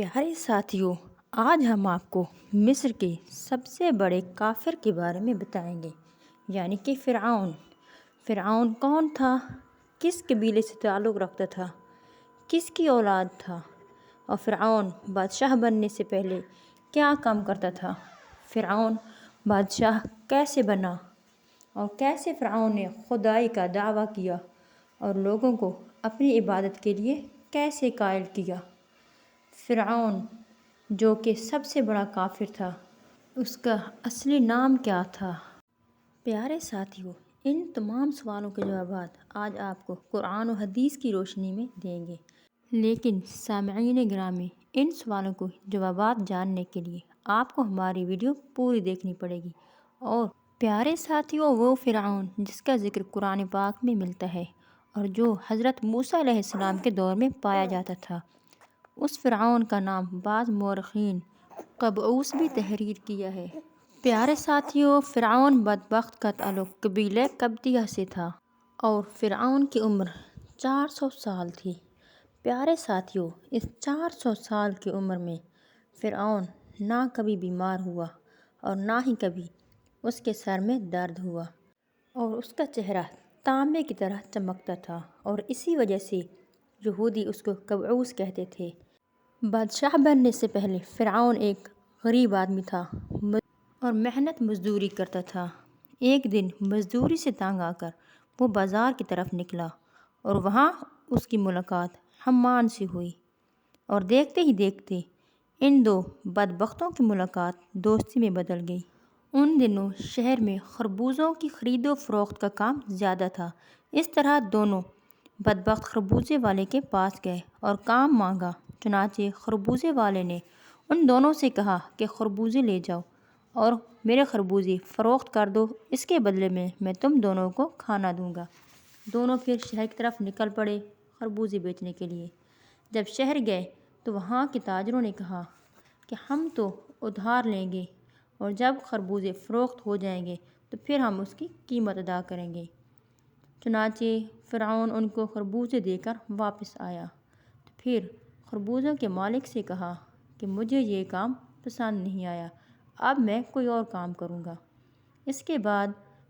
پیارے ساتھیوں، آج ہم آپ کو مصر کے سب سے بڑے کافر کے بارے میں بتائیں گے، یعنی کہ فرعون۔ فرعون کون تھا؟ کس قبیلے سے تعلق رکھتا تھا؟ کس کی اولاد تھا؟ اور فرعون بادشاہ بننے سے پہلے کیا کام کرتا تھا؟ فرعون بادشاہ کیسے بنا؟ اور کیسے فرعون نے خدائی کا دعویٰ کیا اور لوگوں کو اپنی عبادت کے لیے کیسے قائل کیا؟ فرعون جو کہ سب سے بڑا کافر تھا، اس کا اصلی نام کیا تھا؟ پیارے ساتھیوں، ان تمام سوالوں کے جوابات آج آپ کو قرآن و حدیث کی روشنی میں دیں گے، لیکن سامعین گرامی، ان سوالوں کو جوابات جاننے کے لیے آپ کو ہماری ویڈیو پوری دیکھنی پڑے گی۔ اور پیارے ساتھیوں، وہ فرعون جس کا ذکر قرآن پاک میں ملتا ہے اور جو حضرت موسیٰ علیہ السلام کے دور میں پایا جاتا تھا، اس فرعون کا نام بعض مورخین قبعوس بھی تحریر کیا ہے۔ پیارے ساتھیوں، فرعون بدبخت کا تعلق قبیلہ قبطیہ سے تھا اور فرعون کی عمر 400 سال تھی۔ پیارے ساتھیوں، اس 400 سال کی عمر میں فرعون نہ کبھی بیمار ہوا اور نہ ہی کبھی اس کے سر میں درد ہوا، اور اس کا چہرہ تانبے کی طرح چمکتا تھا، اور اسی وجہ سے یہودی اس کو قبعوس کہتے تھے۔ بادشاہ بننے سے پہلے فرعون ایک غریب آدمی تھا اور محنت مزدوری کرتا تھا۔ ایک دن مزدوری سے تنگ آ کر وہ بازار کی طرف نکلا اور وہاں اس کی ملاقات حمان سے ہوئی، اور دیکھتے ہی دیکھتے ان دو بدبختوں کی ملاقات دوستی میں بدل گئی۔ ان دنوں شہر میں خربوزوں کی خرید و فروخت کا کام زیادہ تھا، اس طرح دونوں بدبخت خربوزے والے کے پاس گئے اور کام مانگا۔ چنانچہ خربوزے والے نے ان دونوں سے کہا کہ خربوزے لے جاؤ اور میرے خربوزے فروخت کر دو، اس کے بدلے میں تم دونوں کو کھانا دوں گا۔ دونوں پھر شہر کی طرف نکل پڑے خربوزے بیچنے کے لیے۔ جب شہر گئے تو وہاں کے تاجروں نے کہا کہ ہم تو ادھار لیں گے، اور جب خربوزے فروخت ہو جائیں گے تو پھر ہم اس کی قیمت ادا کریں گے۔ چنانچہ فرعون ان کو خربوزے دے کر واپس آیا تو پھر خربوزوں کے مالک سے کہا کہ مجھے یہ کام پسند نہیں آیا، اب میں کوئی اور کام کروں گا۔ اس کے بعد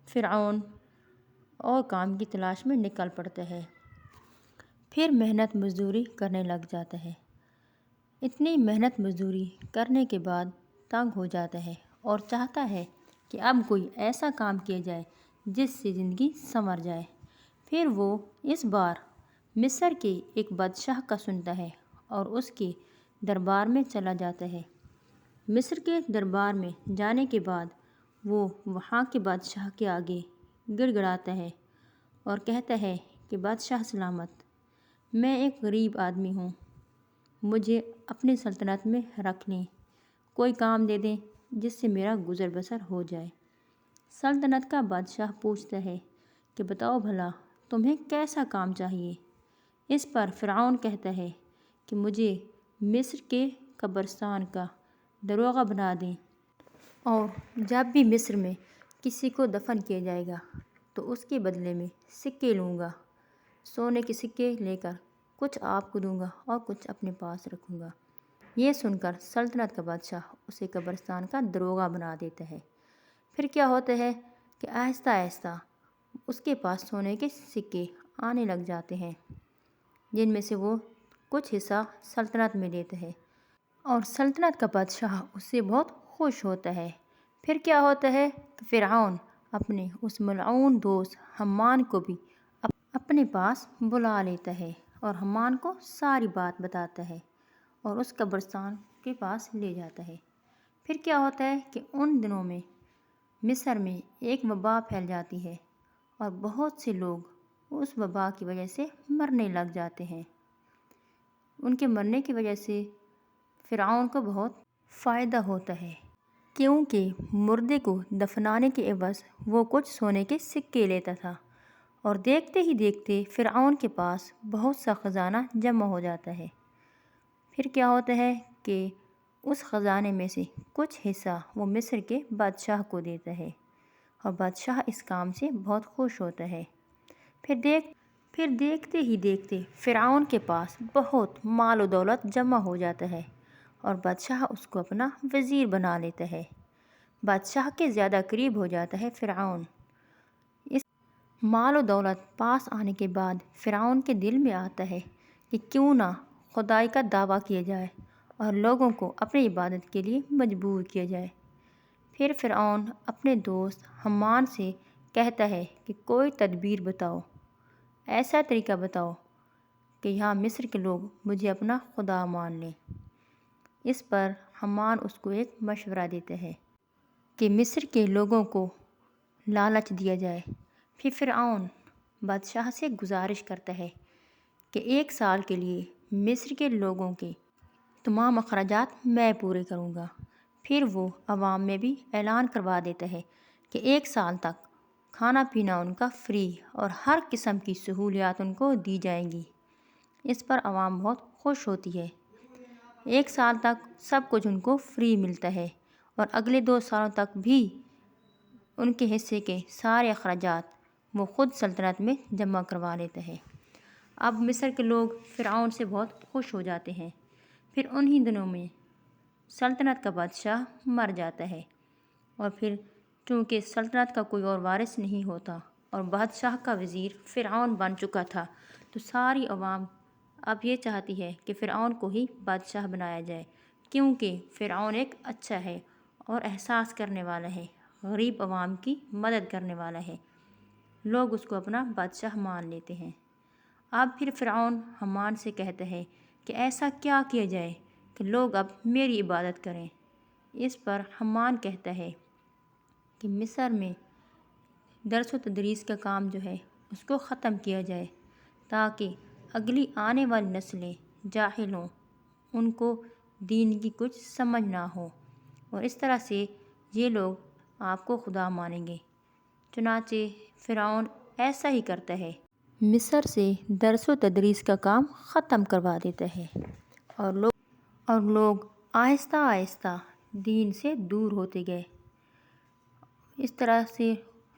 فرعون اور کام کی تلاش میں نکل پڑتا ہے، پھر محنت مزدوری کرنے لگ جاتا ہے۔ اتنی محنت مزدوری کرنے کے بعد تنگ ہو جاتا ہے اور چاہتا ہے کہ اب کوئی ایسا کام کیا جائے جس سے زندگی سنور جائے۔ پھر وہ اس بار مصر کے ایک بادشاہ کا سنتا ہے اور اس کے دربار میں چلا جاتا ہے۔ مصر کے دربار میں جانے کے بعد وہ وہاں کے بادشاہ کے آگے گڑ گڑاتا ہے اور کہتا ہے کہ بادشاہ سلامت، میں ایک غریب آدمی ہوں، مجھے اپنی سلطنت میں رکھ لیں، کوئی کام دے دیں جس سے میرا گزر بسر ہو جائے۔ سلطنت کا بادشاہ پوچھتا ہے کہ بتاؤ بھلا تمہیں کیسا کام چاہیے؟ اس پر فرعون کہتا ہے کہ مجھے مصر کے قبرستان کا داروغہ بنا دیں، اور جب بھی مصر میں کسی کو دفن کیا جائے گا تو اس کے بدلے میں سکے لوں گا، سونے کے سکے لے کر کچھ آپ کو دوں گا اور کچھ اپنے پاس رکھوں گا۔ یہ سن کر سلطنت کا بادشاہ اسے قبرستان کا داروغہ بنا دیتا ہے۔ پھر کیا ہوتا ہے کہ آہستہ آہستہ اس کے پاس سونے کے سکے آنے لگ جاتے ہیں، جن میں سے وہ کچھ حصہ سلطنت میں دیتا ہے، اور سلطنت کا بادشاہ اس سے بہت خوش ہوتا ہے۔ پھر کیا ہوتا ہے کہ فرعون اپنے اس ملعون دوست حمان کو بھی اپنے پاس بلا لیتا ہے اور حمان کو ساری بات بتاتا ہے اور اس قبرستان کے پاس لے جاتا ہے۔ پھر کیا ہوتا ہے کہ ان دنوں میں مصر میں ایک وبا پھیل جاتی ہے اور بہت سے لوگ اس وبا کی وجہ سے مرنے لگ جاتے ہیں۔ ان کے مرنے کی وجہ سے فرعون کو بہت فائدہ ہوتا ہے، کیونکہ مردے کو دفنانے کے عوض وہ کچھ سونے کے سکے لیتا تھا، اور دیکھتے ہی دیکھتے فرعون کے پاس بہت سا خزانہ جمع ہو جاتا ہے۔ پھر کیا ہوتا ہے کہ اس خزانے میں سے کچھ حصہ وہ مصر کے بادشاہ کو دیتا ہے، اور بادشاہ اس کام سے بہت خوش ہوتا ہے۔ پھر دیکھتے ہی دیکھتے فرعون کے پاس بہت مال و دولت جمع ہو جاتا ہے، اور بادشاہ اس کو اپنا وزیر بنا لیتا ہے۔ بادشاہ کے زیادہ قریب ہو جاتا ہے فرعون۔ اس مال و دولت پاس آنے کے بعد فرعون کے دل میں آتا ہے کہ کیوں نہ خدائی کا دعویٰ کیا جائے اور لوگوں کو اپنی عبادت کے لیے مجبور کیا جائے۔ پھر فرعون اپنے دوست حمان سے کہتا ہے کہ کوئی تدبیر بتاؤ، ایسا طریقہ بتاؤ کہ یہاں مصر کے لوگ مجھے اپنا خدا مان لیں۔ اس پر حمان اس کو ایک مشورہ دیتے ہیں کہ مصر کے لوگوں کو لالچ دیا جائے۔ پھر فرعون بادشاہ سے گزارش کرتا ہے کہ 1 سال کے لیے مصر کے لوگوں کے تمام اخراجات میں پورے کروں گا۔ پھر وہ عوام میں بھی اعلان کروا دیتا ہے کہ 1 سال تک کھانا پینا ان کا فری اور ہر قسم کی سہولیات ان کو دی جائیں گی۔ اس پر عوام بہت خوش ہوتی ہے۔ 1 سال تک سب کچھ ان کو فری ملتا ہے اور اگلے 2 سالوں تک بھی ان کے حصے کے سارے اخراجات وہ خود سلطنت میں جمع کروا لیتا ہے۔ اب مصر کے لوگ فرعون سے بہت خوش ہو جاتے ہیں۔ پھر انہی دنوں میں سلطنت کا بادشاہ مر جاتا ہے اور پھر چونکہ سلطنت کا کوئی اور وارث نہیں ہوتا اور بادشاہ کا وزیر فرعون بن چکا تھا، تو ساری عوام اب یہ چاہتی ہے کہ فرعون کو ہی بادشاہ بنایا جائے، کیونکہ فرعون ایک اچھا ہے اور احساس کرنے والا ہے، غریب عوام کی مدد کرنے والا ہے۔ لوگ اس کو اپنا بادشاہ مان لیتے ہیں۔ اب پھر فرعون حمان سے کہتا ہے کہ ایسا کیا کیا جائے کہ لوگ اب میری عبادت کریں۔ اس پر حمان کہتا ہے کہ مصر میں درس و تدریس کا کام جو ہے اس کو ختم کیا جائے تاکہ اگلی آنے والی نسلیں جاہل ہوں، ان کو دین کی کچھ سمجھ نہ ہو، اور اس طرح سے یہ لوگ آپ کو خدا مانیں گے۔ چنانچہ فرعون ایسا ہی کرتا ہے، مصر سے درس و تدریس کا کام ختم کروا دیتا ہے اور لوگ آہستہ آہستہ دین سے دور ہوتے گئے۔ اس طرح سے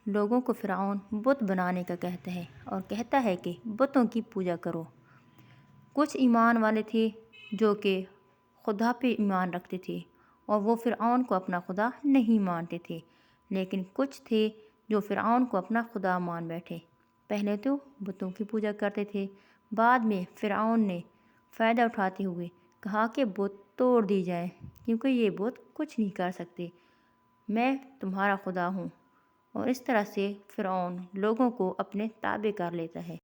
لوگوں کو فرعون بت بنانے کا کہتا ہے اور کہتا ہے کہ بتوں کی پوجا کرو۔ کچھ ایمان والے تھے جو کہ خدا پہ ایمان رکھتے تھے اور وہ فرعون کو اپنا خدا نہیں مانتے تھے، لیکن کچھ تھے جو فرعون کو اپنا خدا مان بیٹھے۔ پہلے تو بتوں کی پوجا کرتے تھے، بعد میں فرعون نے فائدہ اٹھاتے ہوئے کہا کہ بت توڑ دی جائیں کیونکہ یہ بت کچھ نہیں کر سکتے، میں تمہارا خدا ہوں، اور اس طرح سے فرعون لوگوں کو اپنے تابع کر لیتا ہے۔